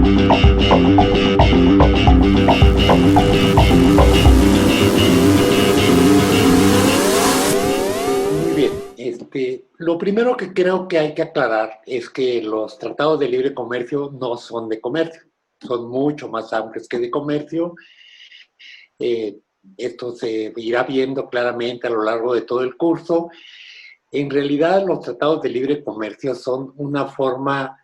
Muy bien, lo primero que creo que hay que aclarar es que los tratados de libre comercio no son de comercio, son mucho más amplios que de comercio. Eh, Esto se irá viendo claramente a lo largo de todo el curso. En realidad, los tratados de libre comercio son una forma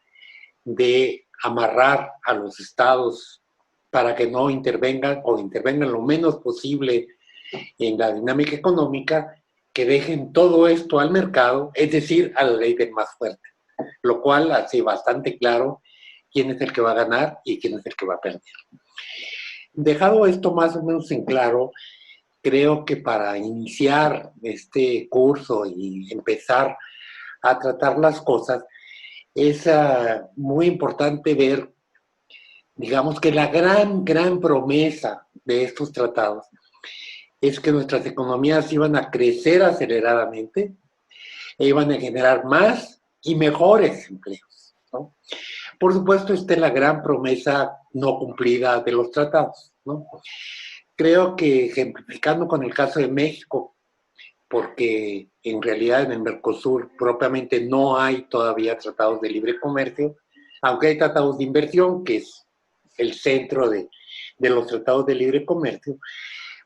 de amarrar a los estados para que no intervengan o intervengan lo menos posible en la dinámica económica, que dejen todo esto al mercado, es decir, a la ley del más fuerte, lo cual hace bastante claro quién es el que va a ganar y quién es el que va a perder. Dejado esto más o menos en claro, creo que para iniciar este curso y empezar a tratar las cosas, es muy importante ver, digamos que la gran promesa de estos tratados es que nuestras economías iban a crecer aceleradamente e iban a generar más y mejores empleos, ¿no? Por supuesto, esta es la gran promesa no cumplida de los tratados, ¿no? Creo que ejemplificando con el caso de México, porque en realidad en el Mercosur propiamente no hay todavía tratados de libre comercio, aunque hay tratados de inversión, que es el centro de los tratados de libre comercio,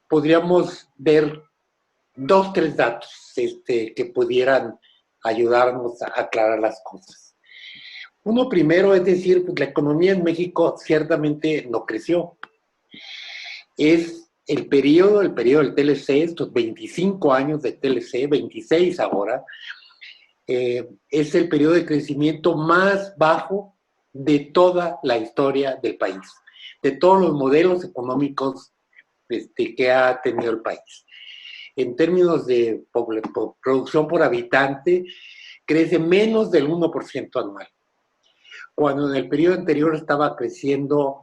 podríamos ver dos, tres datos que pudieran ayudarnos a aclarar las cosas. Uno primero es decir, pues la economía en México ciertamente no creció. Es el periodo del TLC, estos 25 años de TLC, 26 ahora, es el periodo de crecimiento más bajo de toda la historia del país, de todos los modelos económicos que ha tenido el país. En términos de producción por habitante, crece menos del 1% anual, cuando en el periodo anterior estaba creciendo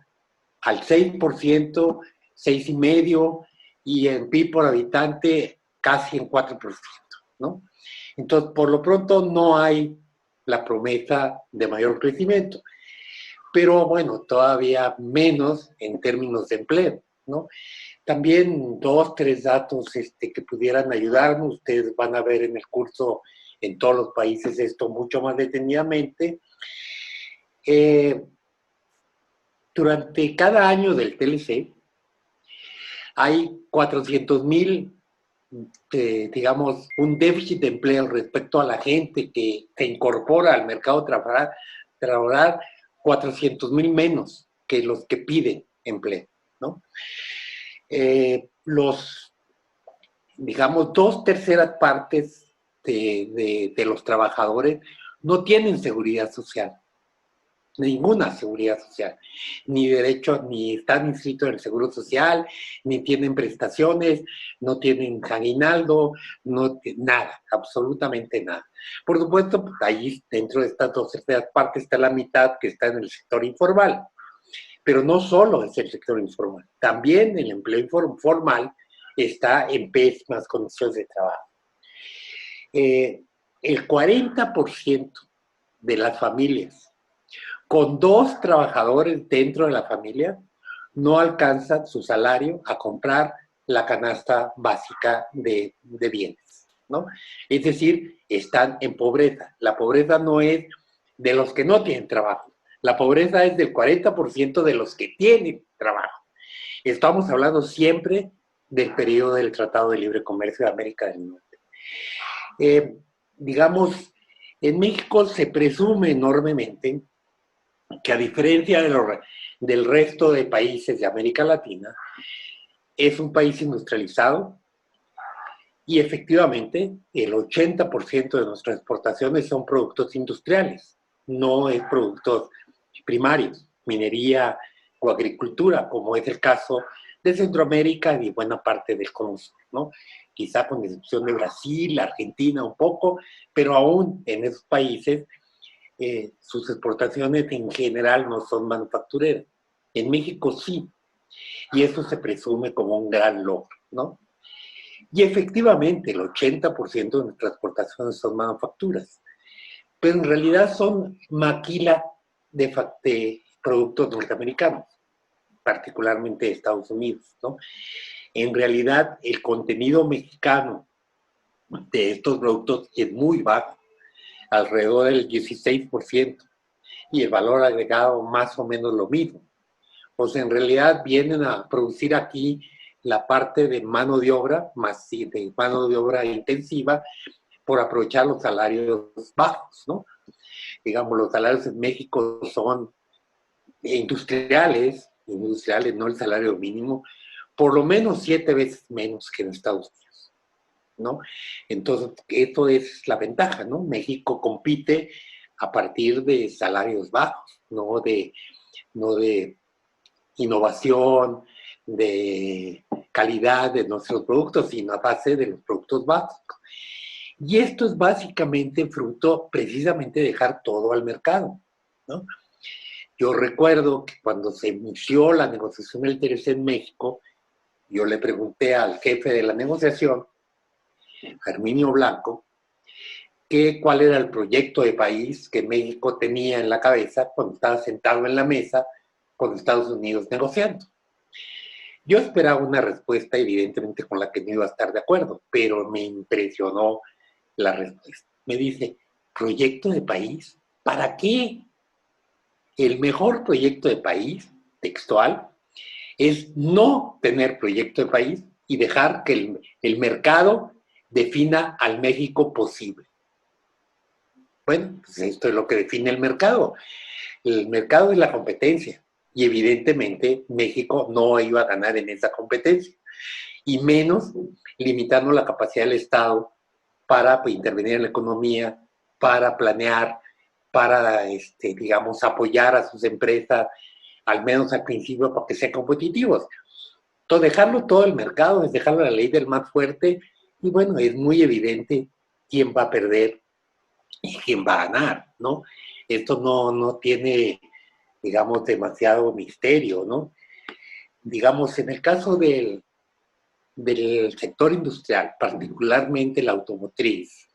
al 6%, 6,5%, y en PIB por habitante casi en 4%, ¿no? Entonces, por lo pronto no hay la promesa de mayor crecimiento, pero bueno, todavía menos en términos de empleo, ¿no? También dos, tres datos que pudieran ayudarnos. Ustedes van a ver en el curso en todos los países esto mucho más detenidamente. Durante cada año del TLC hay 400,000, digamos, un déficit de empleo respecto a la gente que se incorpora al mercado laboral, 400,000 menos que los que piden empleo, ¿no? Digamos, dos terceras partes de los trabajadores no tienen seguridad social, ninguna seguridad social, ni derecho, ni están inscritos en el Seguro Social, ni tienen prestaciones, no tienen aguinaldo, nada, absolutamente nada. Por supuesto, pues ahí dentro de estas dos terceras partes está la mitad que está en el sector informal, pero no solo es el sector informal, también el empleo formal está en pésimas condiciones de trabajo. El 40% de las familias con dos trabajadores dentro de la familia no alcanzan su salario a comprar la canasta básica de bienes, ¿no? Es decir, están en pobreza. La pobreza no es de los que no tienen trabajo. La pobreza es del 40% de los que tienen trabajo. Estamos hablando siempre del periodo del Tratado de Libre Comercio de América del Norte. Digamos, en México se presume enormemente que, a diferencia del resto de países de América Latina, es un país industrializado y efectivamente el 80% de nuestras exportaciones son productos industriales, no es productos primarios, minería o agricultura, como es el caso de Centroamérica y buena parte del Cono Sur, ¿no? Quizá con excepción de Brasil, Argentina un poco, pero aún en esos países sus exportaciones en general no son manufactureras. En México sí, y eso se presume como un gran logro, ¿no? Y efectivamente el 80% de nuestras exportaciones son manufacturas, pero en realidad son maquila de productos norteamericanos, particularmente de Estados Unidos, ¿no? En realidad, el contenido mexicano de estos productos es muy bajo, alrededor del 16%, y el valor agregado más o menos lo mismo. Pues en realidad vienen a producir aquí la parte de mano de obra, más de mano de obra intensiva, por aprovechar los salarios bajos, ¿no? Digamos, los salarios en México son industriales, no el salario mínimo, por lo menos 7 veces menos que en Estados Unidos, ¿no? Entonces, esto es la ventaja, ¿no? México compite a partir de salarios bajos, no de innovación, de calidad de nuestros productos, sino a base de los productos básicos. Y esto es básicamente fruto precisamente de dejar todo al mercado, ¿no? Yo recuerdo que cuando se inició la negociación del TLC en México, yo le pregunté al jefe de la negociación, Herminio Blanco, cuál era el proyecto de país que México tenía en la cabeza cuando estaba sentado en la mesa con Estados Unidos negociando. Yo esperaba una respuesta, evidentemente, con la que no iba a estar de acuerdo, pero me impresionó la respuesta. Me dice, ¿proyecto de país? ¿Para qué? El mejor proyecto de país, textual, es no tener proyecto de país y dejar que el mercado defina al México posible. Bueno, pues esto es lo que define el mercado. El mercado es la competencia y evidentemente México no iba a ganar en esa competencia y menos limitando la capacidad del Estado para intervenir en la economía, para planear, para, digamos, apoyar a sus empresas, al menos al principio, para que sean competitivos. Entonces, dejarlo todo el mercado es dejarlo a la ley del más fuerte y bueno, es muy evidente quién va a perder y quién va a ganar, ¿no? Esto no tiene, digamos, demasiado misterio, ¿no? Digamos, en el caso del sector industrial, particularmente la automotriz,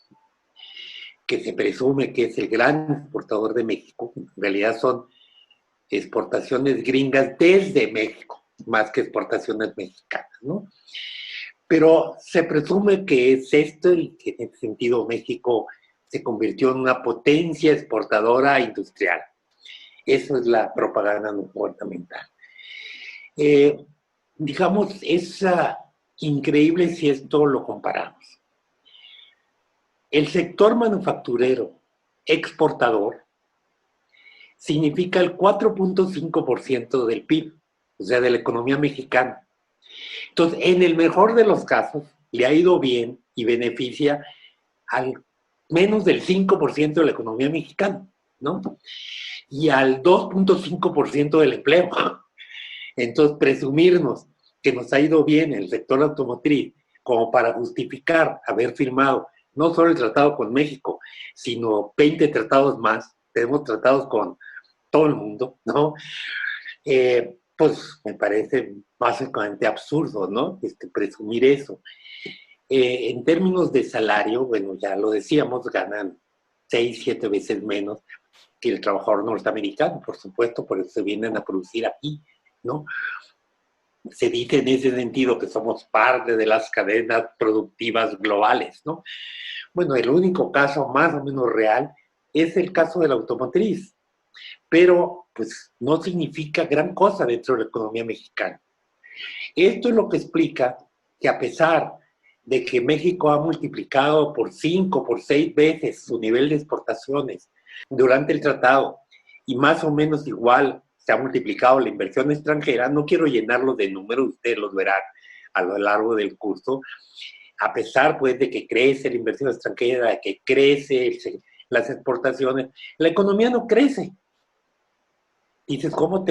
que se presume que es el gran exportador de México, en realidad son exportaciones gringas desde México, más que exportaciones mexicanas, ¿no? Pero se presume que es esto y que en ese sentido México se convirtió en una potencia exportadora industrial. Eso es la propaganda no gubernamental. Digamos, es increíble si esto lo comparamos. El sector manufacturero exportador significa el 4.5% del PIB, o sea, de la economía mexicana. Entonces, en el mejor de los casos, le ha ido bien y beneficia al menos del 5% de la economía mexicana, ¿no? Y al 2.5% del empleo. Entonces, presumirnos que nos ha ido bien el sector automotriz como para justificar haber firmado no solo el tratado con México, sino 20 tratados más, tenemos tratados con todo el mundo, ¿no? Pues me parece básicamente absurdo, ¿no? Presumir eso. En términos de salario, bueno, ya lo decíamos, ganan 6, 7 veces menos que el trabajador norteamericano, por supuesto, por eso se vienen a producir aquí, ¿no? Se dice en ese sentido que somos parte de las cadenas productivas globales, ¿no? Bueno, el único caso más o menos real es el caso de la automotriz, pero pues no significa gran cosa dentro de la economía mexicana. Esto es lo que explica que a pesar de que México ha multiplicado por 5, por 6 veces su nivel de exportaciones durante el tratado y más o menos igual se ha multiplicado la inversión extranjera, no quiero llenarlo de números, ustedes los verán a lo largo del curso, a pesar pues de que crece la inversión extranjera, de que crece las exportaciones, la economía no crece. Y dices, ¿cómo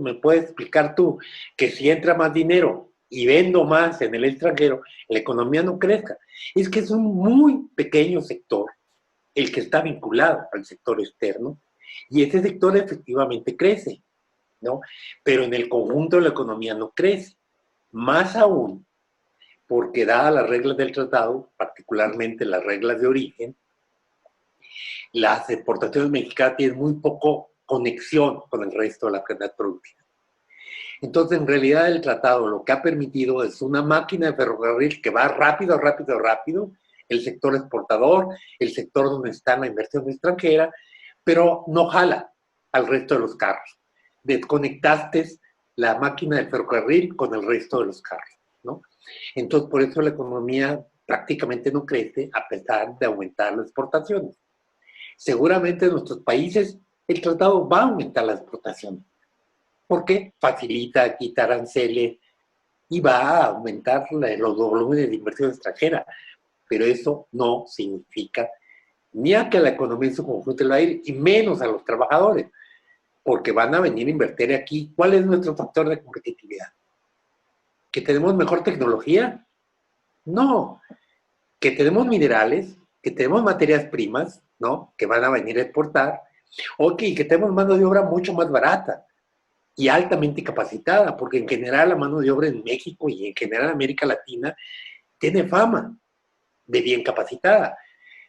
me puedes explicar tú que si entra más dinero y vendo más en el extranjero, la economía no crezca? Es que es un muy pequeño sector el que está vinculado al sector externo y ese sector efectivamente crece, ¿no? Pero en el conjunto de la economía no crece. Más aún, porque dadas las reglas del tratado, particularmente las reglas de origen, las exportaciones mexicanas tienen muy poco conexión con el resto de la cadena productiva. Entonces, en realidad, el tratado lo que ha permitido es una máquina de ferrocarril que va rápido, rápido, rápido, el sector exportador, el sector donde está la inversión extranjera, pero no jala al resto de los carros. Desconectaste la máquina del ferrocarril con el resto de los carros, ¿no? Entonces, por eso la economía prácticamente no crece a pesar de aumentar las exportaciones. Seguramente en nuestros países el tratado va a aumentar las exportaciones, porque facilita quitar aranceles y va a aumentar los volúmenes de inversión extranjera, pero eso no significa ni a que la economía en su conjunto le va a ir, y menos a los trabajadores, porque van a venir a invertir aquí. ¿Cuál es nuestro factor de competitividad? ¿Que tenemos mejor tecnología? No. ¿Que tenemos minerales? ¿Que tenemos materias primas? ¿No? Que van a venir a exportar. O que tenemos mano de obra mucho más barata y altamente capacitada, porque en general la mano de obra en México y en general en América Latina tiene fama de bien capacitada.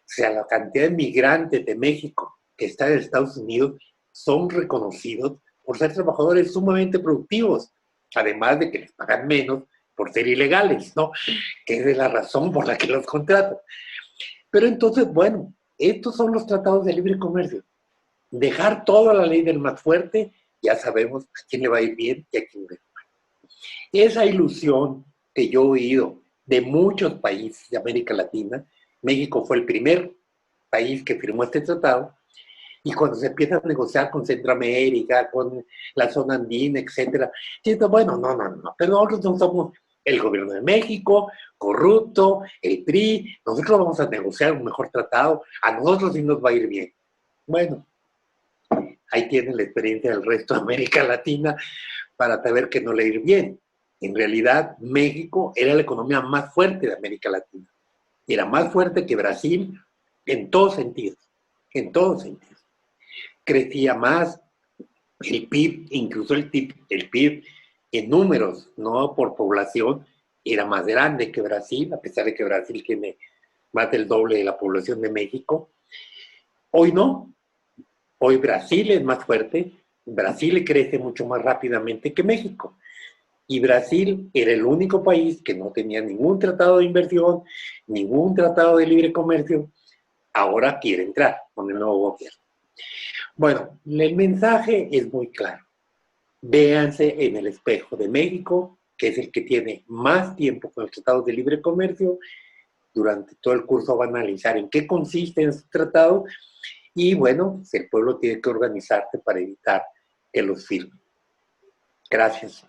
O sea, la cantidad de migrantes de México que están en Estados Unidos son reconocidos por ser trabajadores sumamente productivos, además de que les pagan menos por ser ilegales, ¿no? Que es la razón por la que los contratan. Pero entonces, bueno, estos son los tratados de libre comercio. Dejar toda la ley del más fuerte, ya sabemos a quién le va a ir bien y a quién le va a ir mal. Esa ilusión que yo he oído de muchos países de América Latina, México fue el primer país que firmó este tratado, y cuando se empieza a negociar con Centroamérica, con la zona andina, etcétera, diciendo, bueno, no, pero nosotros no somos el gobierno de México, corrupto, el PRI, nosotros vamos a negociar un mejor tratado, a nosotros sí nos va a ir bien. Bueno, ahí tienen la experiencia del resto de América Latina para saber que no le ir bien. En realidad, México era la economía más fuerte de América Latina. Era más fuerte que Brasil en todos sentidos, en todos sentidos. Crecía más, el PIB, incluso el PIB en números, no por población, era más grande que Brasil, a pesar de que Brasil tiene más del doble de la población de México. Hoy no, hoy Brasil es más fuerte, Brasil crece mucho más rápidamente que México. Y Brasil era el único país que no tenía ningún tratado de inversión, ningún tratado de libre comercio. Ahora quiere entrar con el nuevo gobierno. Bueno, el mensaje es muy claro. Véanse en el espejo de México, que es el que tiene más tiempo con los tratados de libre comercio. Durante todo el curso van a analizar en qué consisten esos tratados y, bueno, el pueblo tiene que organizarse para evitar que los firmen. Gracias.